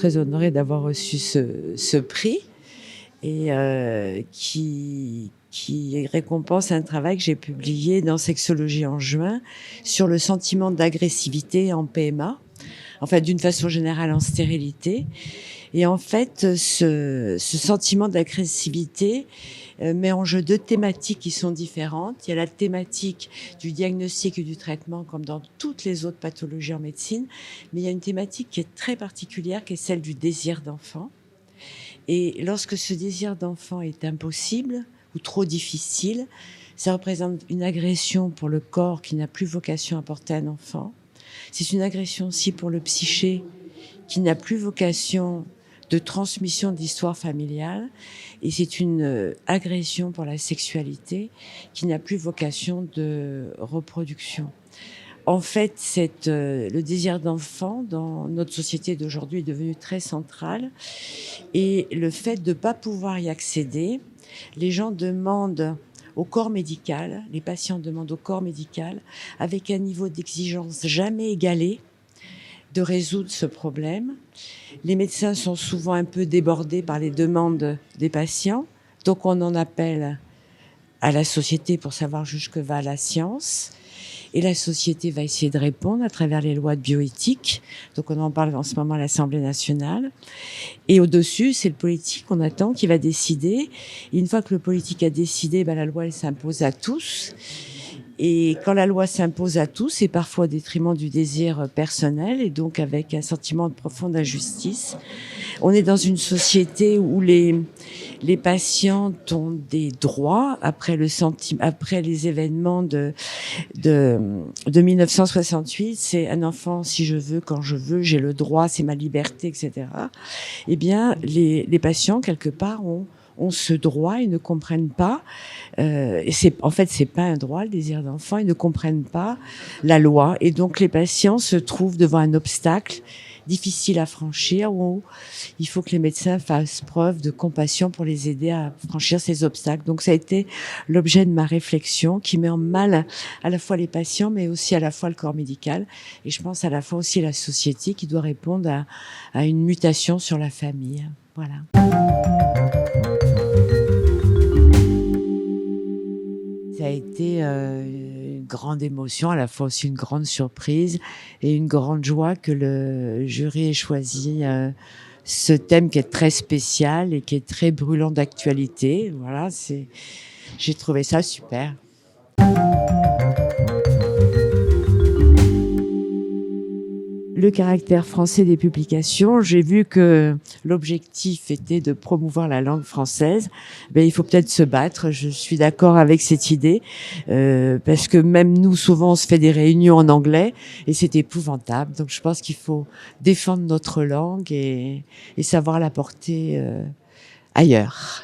très honorée d'avoir reçu ce prix et qui récompense un travail que j'ai publié dans Sexologie en juin sur le sentiment d'agressivité en PMA, enfin d'une façon générale en stérilité. Et en fait, ce sentiment d'agressivité met en jeu deux thématiques qui sont différentes. Il y a la thématique du diagnostic et du traitement, comme dans toutes les autres pathologies en médecine, mais il y a une thématique qui est très particulière, qui est celle du désir d'enfant. Et lorsque ce désir d'enfant est impossible ou trop difficile, ça représente une agression pour le corps qui n'a plus vocation à porter un enfant. C'est une agression aussi pour le psyché qui n'a plus vocation de transmission d'histoire familiale, et c'est une agression pour la sexualité qui n'a plus vocation de reproduction. En fait, le désir d'enfant dans notre société d'aujourd'hui est devenu très central, et le fait de ne pas pouvoir y accéder, les gens demandent au corps médical, les patients demandent au corps médical, avec un niveau d'exigence jamais égalé, de résoudre ce problème. Les médecins sont souvent un peu débordés par les demandes des patients, donc on en appelle à la société pour savoir jusque va la science. Et la société va essayer de répondre à travers les lois de bioéthique. Donc on en parle en ce moment à l'Assemblée nationale. Et au-dessus, c'est le politique, on attend, qui va décider. Et une fois que le politique a décidé, la loi, elle s'impose à tous. Et quand la loi s'impose à tous, c'est parfois au détriment du désir personnel et donc avec un sentiment de profonde injustice. On est dans une société où les patients ont des droits après les événements de 1968. C'est un enfant, si je veux, quand je veux, j'ai le droit, c'est ma liberté, etc. Eh bien, les patients, quelque part, ont ce droit, ils ne comprennent pas. Et en fait, c'est pas un droit, le désir d'enfant. Ils ne comprennent pas la loi, et donc les patients se trouvent devant un obstacle difficile à franchir, où il faut que les médecins fassent preuve de compassion pour les aider à franchir ces obstacles. Donc ça a été l'objet de ma réflexion, qui met en mal à la fois les patients, mais aussi à la fois le corps médical, et je pense à la fois aussi la société qui doit répondre à une mutation sur la famille. Voilà. Ça a été une grande émotion, à la fois aussi une grande surprise et une grande joie que le jury ait choisi ce thème qui est très spécial et qui est très brûlant d'actualité. Voilà, j'ai trouvé ça super. Le caractère français des publications, j'ai vu que l'objectif était de promouvoir la langue française. Il faut peut-être se battre, je suis d'accord avec cette idée, parce que même nous, souvent, on se fait des réunions en anglais et c'est épouvantable. Donc je pense qu'il faut défendre notre langue et savoir la porter ailleurs.